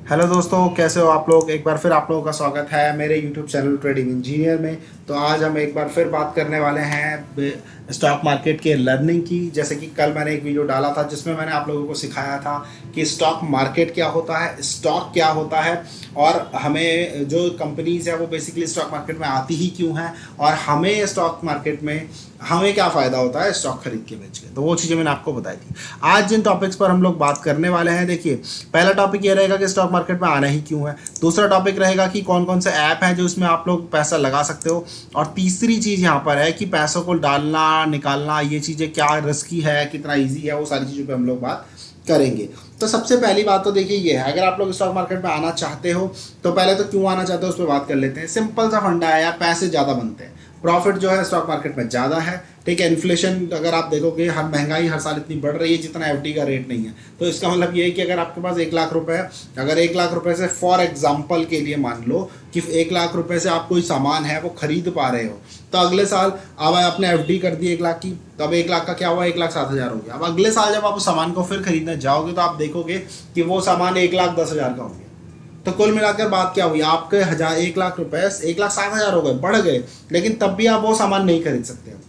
Hello दोस्तों, कैसे हो आप लोग। एक बार फिर आप लोगों का स्वागत है मेरे यूट्यूब चैनल ट्रेडिंग इंजीनियर में। तो आज हम एक बार फिर बात करने वाले हैं स्टॉक मार्केट के लर्निंग की। जैसे कि कल मैंने एक वीडियो डाला था जिसमें मैंने आप लोगों को सिखाया था कि स्टॉक मार्केट क्या होता है, स्टॉक क्या होता है, और हमें जो कंपनीज है वो बेसिकली स्टॉक मार्केट में आती ही क्यों हैं, और हमें स्टॉक मार्केट में हमें क्या फ़ायदा होता है स्टॉक खरीद के बेच के। तो वो चीज़ें मैंने आपको बताई थी। आज जिन टॉपिक्स पर हम लोग बात करने वाले हैं, देखिए, पहला टॉपिक ये रहेगा कि स्टॉक मार्केट में आना ही क्यों है। दूसरा टॉपिक रहेगा कि कौन कौन से ऐप हैं जो इसमें आप लोग पैसा लगा सकते हो। और तीसरी चीज़ यहाँ पर है कि पैसों को डालना निकालना, ये चीज़ें क्या रिस्की है, कितना ईजी है, वो सारी चीज़ों पर हम लोग बात करेंगे। तो सबसे पहली बात तो देखिए ये है, अगर आप लोग स्टॉक मार्केट में आना चाहते हो तो पहले तो क्यों आना चाहते हो उस पर बात कर लेते हैं। सिंपल सा फंडा है यार, पैसे ज़्यादा बनते हैं, प्रॉफिट जो है स्टॉक मार्केट में ज़्यादा है। ठीक है, इन्फ्लेशन अगर आप देखोगे, हर महंगाई हर साल इतनी बढ़ रही है जितना एफडी का रेट नहीं है। तो इसका मतलब ये है कि अगर आपके पास 1 लाख रुपए है, अगर 1 लाख रुपए से फॉर एग्जाम्पल के लिए मान लो कि 1 लाख रुपए से आप कोई सामान है वो खरीद पा रहे हो, तो अगले साल अब आपने एफडी कर दी 1 लाख की, तो अब 1 लाख का क्या हुआ, 1,07,000 हो गया। अब अगले साल जब आप उस सामान को फिर खरीदने जाओगे तो आप देखोगे कि वो सामान 1,10,000 का हो गया। तो कुल मिलाकर बात क्या हुई, आपके 1 लाख रुपए 1,07,000 हो गए, बढ़ गए, लेकिन तब भी आप वो सामान नहीं खरीद सकते।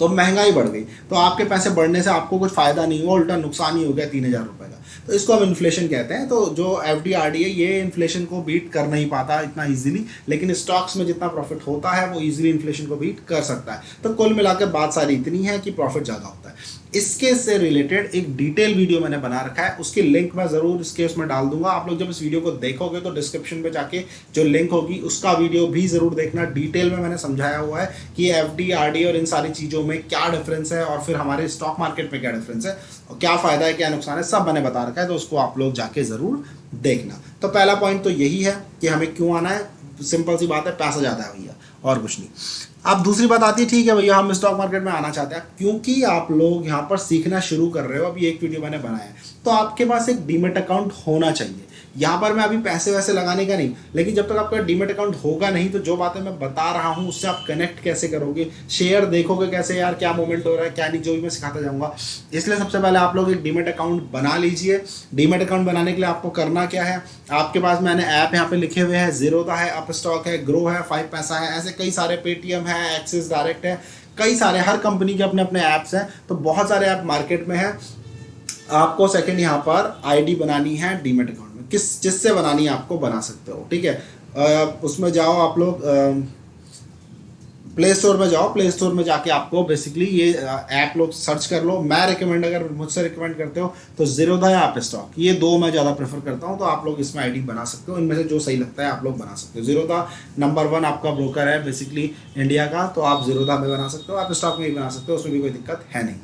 तो महंगाई बढ़ गई, तो आपके पैसे बढ़ने से आपको कुछ फायदा नहीं हुआ, उल्टा नुकसान ही हो गया 3,000 रुपए का। तो इसको हम इन्फ्लेशन कहते हैं। तो जो एफ डी आर डी है ये इन्फ्लेशन को बीट कर नहीं पाता इतना इजीली, लेकिन स्टॉक्स में जितना प्रॉफिट होता है वो इजीली इन्फ्लेशन को बीट कर सकता है। तो कुल मिलाकर बात सारी इतनी है कि प्रॉफिट ज़्यादा होता है। इसके से रिलेटेड एक डिटेल वीडियो मैंने बना रखा है, उसकी लिंक मैं ज़रूर इसके उसमें डाल दूंगा। आप लोग जब इस वीडियो को देखोगे तो डिस्क्रिप्शन में जाके जो लिंक होगी उसका वीडियो भी ज़रूर देखना। डिटेल में मैंने समझाया हुआ है कि एफ डी आर डी और इन सारी चीज़ों में क्या डिफरेंस है, और फिर हमारे स्टॉक मार्केट में क्या डिफरेंस है, और क्या फ़ायदा है क्या नुकसान है, सब मैंने बता रखा है। तो उसको आप लोग जाके ज़रूर देखना। तो पहला पॉइंट तो यही है कि हमें क्यों आना है। सिंपल सी बात है, पैसा ज़्यादा है भैया, और कुछ नहीं। अब दूसरी बात आती है, ठीक है भैया हम स्टॉक मार्केट में आना चाहते हैं, क्योंकि आप लोग यहाँ पर सीखना शुरू कर रहे हो। अभी एक वीडियो मैंने बनाया है, तो आपके पास एक डीमेट अकाउंट होना चाहिए। यहाँ पर मैं अभी पैसे वैसे लगाने का नहीं, लेकिन जब तक आपका डीमेट अकाउंट होगा नहीं तो जो बातें मैं बता रहा हूँ उससे आप कनेक्ट कैसे करोगे, शेयर देखोगे कैसे, यार क्या मूवमेंट हो रहा है क्या नहीं, जो भी मैं सिखाता जाऊँगा। इसलिए सबसे पहले आप लोग एक डीमेट अकाउंट बना लीजिए। डीमेट अकाउंट बनाने के लिए आपको करना क्या है, आपके पास मैंने ऐप यहाँ पे लिखे हुए हैं, जीरोधा है, अप स्टॉक है, ग्रो है, 5पैसा है, ऐसे कई सारे, पेटीएम है, एक्सिस डायरेक्ट है, कई सारे, हर कंपनी के अपने अपने ऐप्स हैं। तो बहुत सारे ऐप मार्केट में हैं। आपको सेकंड यहाँ पर आईडी बनानी है डीमेट अकाउंट में, किस जिससे बनानी है आपको बना सकते हो। ठीक है, उसमें जाओ आप लोग, प्ले स्टोर में जाओ, प्ले स्टोर में जाके आपको बेसिकली ये ऐप लोग सर्च कर लो। मैं रिकमेंड, अगर मुझसे रिकमेंड करते हो तो जीरोधा या ऐप स्टॉक, ये दो मैं ज़्यादा प्रेफर करता हूँ। तो आप लोग इसमें आईडी बना सकते हो, इनमें से जो सही लगता है आप लोग बना सकते हो। जीरोधा नंबर 1 आपका ब्रोकर है बेसिकली इंडिया का, तो आप जीरोधा में बना सकते हो, आप स्टॉक में भी बना सकते हो, उसमें भी कोई दिक्कत है नहीं।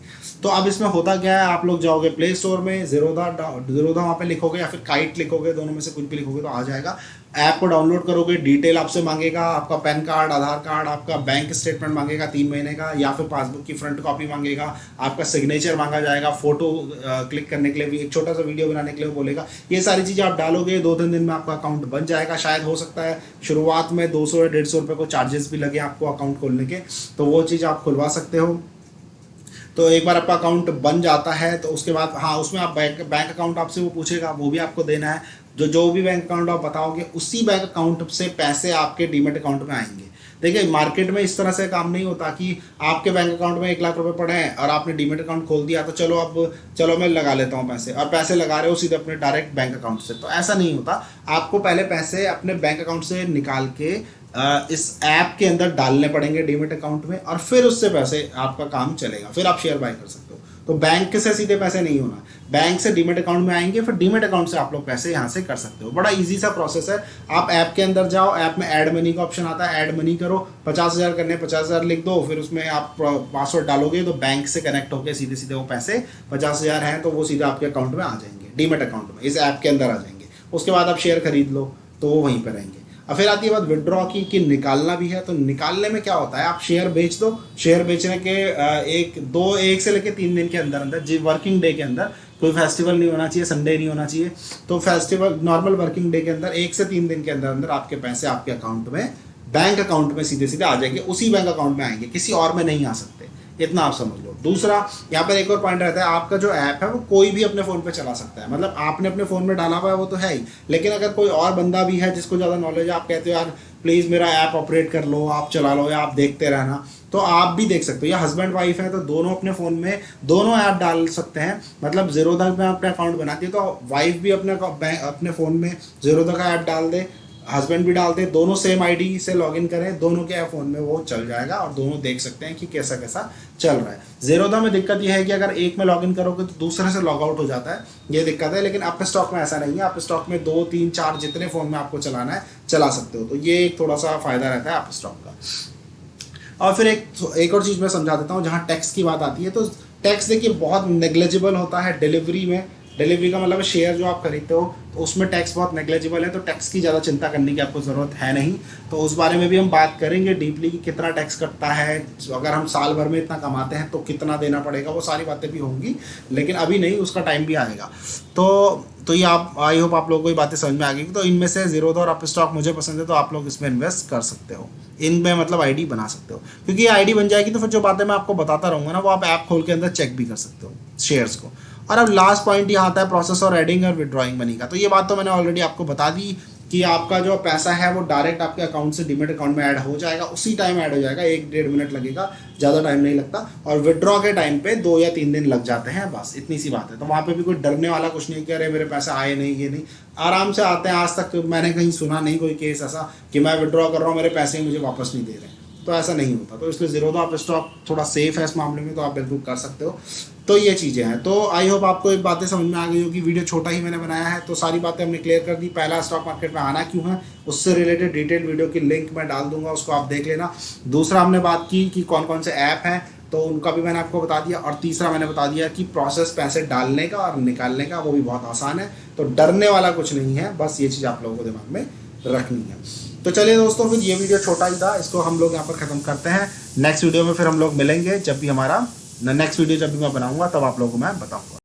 तो अब इसमें होता क्या है, आप लोग जाओगे प्ले स्टोर में, जीरोधा जीरोधा वहाँ पे लिखोगे या फिर काइट लिखोगे, दोनों में से कुछ भी लिखोगे तो आ जाएगा। ऐप को डाउनलोड करोगे, डिटेल आपसे मांगेगा, आपका पैन कार्ड, आधार कार्ड, आपका बैंक स्टेटमेंट मांगेगा 3 महीने का, या फिर पासबुक की फ्रंट कॉपी मांगेगा, आपका सिग्नेचर मांगा जाएगा, फोटो क्लिक करने के लिए भी, एक छोटा सा वीडियो बनाने के लिए बोलेगा। ये सारी चीज़ें आप डालोगे, 2-3 दिन में आपका अकाउंट बन जाएगा। शायद हो सकता है शुरुआत में 200 या 150 रुपये को चार्जेस भी लगे आपको अकाउंट खोलने के, तो वो चीज़ आप खुलवा सकते हो। तो एक बार आपका अकाउंट बन जाता है तो उसके बाद, हाँ, उसमें आप बैंक अकाउंट आपसे वो पूछेगा, वो भी आपको देना है। जो भी बैंक अकाउंट आप बताओगे उसी बैंक अकाउंट से पैसे आपके डीमेट अकाउंट में आएंगे। देखिए, मार्केट में इस तरह से काम नहीं होता कि आपके बैंक अकाउंट में 1 लाख रुपए पड़े हैं और आपने डीमेट अकाउंट खोल दिया तो चलो मैं लगा लेता हूँ पैसे, और पैसे लगा रहे हो सीधे अपने डायरेक्ट बैंक अकाउंट से। तो ऐसा नहीं होता, आपको पहले पैसे अपने बैंक अकाउंट से निकाल के इस ऐप के अंदर डालने पड़ेंगे डीमेट अकाउंट में, और फिर उससे पैसे आपका काम चलेगा, फिर आप शेयर बाय कर सकते हो। तो बैंक से सीधे पैसे नहीं होना, बैंक से डीमेट अकाउंट में आएंगे, फिर डीमेट अकाउंट से आप लोग पैसे यहाँ से कर सकते हो। बड़ा इजी सा प्रोसेस है। आप ऐप के अंदर जाओ, ऐप में ऐड मनी का ऑप्शन आता है, ऐड मनी करो, 50,000 करने 50,000 लिख दो, फिर उसमें आप पासवर्ड डालोगे तो बैंक से कनेक्ट होकर सीधे सीधे वो पैसे 50,000 हैं तो वो सीधे आपके अकाउंट में आ जाएंगे, डीमेट अकाउंट में, इस ऐप के अंदर आ जाएंगे। उसके बाद आप शेयर खरीद लो तो वो वहीं पर रहेंगे। और फिर आती है बात विड्रॉ की, कि निकालना भी है। तो निकालने में क्या होता है, आप शेयर बेच दो, शेयर बेचने के एक से लेके 3 दिन के अंदर अंदर, जी वर्किंग डे के अंदर, कोई फेस्टिवल नहीं होना चाहिए, संडे नहीं होना चाहिए, तो फेस्टिवल नॉर्मल वर्किंग डे के अंदर 1 से 3 दिन के अंदर अंदर आपके पैसे आपके अकाउंट में, बैंक अकाउंट में सीधे सीधे आ जाएंगे, उसी बैंक अकाउंट में आएंगे, किसी और में नहीं आ सकते। इतना आप समझ लो। दूसरा यहाँ पर एक और पॉइंट रहता है, आपका जो ऐप है वो कोई भी अपने फ़ोन पे चला सकता है, मतलब आपने अपने फ़ोन में डाला हुआ है वो तो है ही, लेकिन अगर कोई और बंदा भी है जिसको ज़्यादा नॉलेज है, आप कहते हो यार प्लीज़ मेरा ऐप ऑपरेट कर लो, आप चला लो या आप देखते रहना, तो आप भी देख सकते हो। या हस्बैंड वाइफ है तो दोनों अपने फ़ोन में दोनों ऐप डाल सकते हैं, मतलब ज़ीरोधा में अपना अकाउंट बनाती है तो वाइफ भी अपने फ़ोन में ज़ीरोधा का ऐप डाल दे, हस्बैंड भी डालते हैं, दोनों सेम आईडी से लॉगिन करें, दोनों के फ़ोन में वो चल जाएगा और दोनों देख सकते हैं कि कैसा कैसा चल रहा है। ज़ीरोधा में दिक्कत ये है कि अगर एक में लॉगिन करोगे तो दूसरे से लॉग आउट हो जाता है, ये दिक्कत है, लेकिन अपने स्टॉक में ऐसा नहीं है, आप स्टॉक में 2 3 4 जितने फ़ोन में आपको चलाना है चला सकते हो, तो ये एक थोड़ा सा फ़ायदा रहता है आप स्टॉक का। और फिर एक और चीज़ मैं समझा देता हूँ, जहाँ टैक्स की बात आती है तो टैक्स देखिए बहुत नेग्लेजिबल होता है डिलीवरी में। डिलीवरी का मतलब शेयर जो आप खरीदते हो तो उसमें टैक्स बहुत नेग्लेजिबल है, तो टैक्स की ज़्यादा चिंता करने की आपको ज़रूरत है नहीं। तो उस बारे में भी हम बात करेंगे डीपली कि कितना टैक्स कटता है, अगर हम साल भर में इतना कमाते हैं तो कितना देना पड़ेगा, वो सारी बातें भी होंगी, लेकिन अभी नहीं, उसका टाइम भी आएगा। तो ये आप, आई होप आप लोगों को ये बातें समझ में आ गई। तो इनमें से ज़ीरोधा और अपस्टॉक मुझे पसंद है, तो आप लोग इसमें इन्वेस्ट कर सकते हो, इनमें मतलब आईडी बना सकते हो, क्योंकि ये आईडी बन जाएगी तो फिर जो बातें मैं आपको बताता रहूँगा ना वो आप ऐप खोल के अंदर चेक भी कर सकते हो शेयर्स को। और अब लास्ट पॉइंट यहाँ आता है प्रोसेस और एडिंग और विड्रॉइंग मनी का। तो ये बात तो मैंने ऑलरेडी आपको बता दी कि आपका जो पैसा है वो डायरेक्ट आपके अकाउंट से डीमेट अकाउंट में ऐड हो जाएगा, उसी टाइम ऐड हो जाएगा, 1-1.5 मिनट लगेगा, ज़्यादा टाइम नहीं लगता। और विड्रॉ के टाइम पे 2 या 3 दिन लग जाते हैं, बस इतनी सी बात है। तो वहाँ पे भी कोई डरने वाला कुछ नहीं कि अरे मेरे पैसे आए नहीं, ये नहीं, आराम से आते हैं। आज तक मैंने कहीं सुना नहीं कोई केस ऐसा कि मैं विड्रॉ कर रहा हूँ मेरे पैसे मुझे वापस नहीं दे रहे, तो ऐसा नहीं होता। तो इसलिए ज़ीरोधा अपस्टॉक थोड़ा सेफ है इस मामले में, तो आप बिल्कुल कर सकते हो। तो ये चीज़ें हैं। तो आई होप आपको एक बातें समझ में आ गई होगी। वीडियो छोटा ही मैंने बनाया है, तो सारी बातें हमने क्लियर कर दी। पहला, स्टॉक मार्केट में आना क्यों है, उससे रिलेटेड डिटेल वीडियो की लिंक मैं डाल दूंगा, उसको आप देख लेना। दूसरा, हमने बात की कि कौन कौन से ऐप हैं, तो उनका भी मैंने आपको बता दिया। और तीसरा, मैंने बता दिया कि प्रोसेस पैसे डालने का और निकालने का वो भी बहुत आसान है, तो डरने वाला कुछ नहीं है, बस ये चीज़ आप लोगों को दिमाग में रखनी है। तो चलिए दोस्तों, फिर ये वीडियो छोटा ही था, इसको हम लोग यहाँ पर ख़त्म करते हैं। नेक्स्ट वीडियो में फिर हम लोग मिलेंगे, जब भी हमारा नेक्स्ट वीडियो जब भी मैं बनाऊंगा तब आप लोगों को मैं बताऊंगा।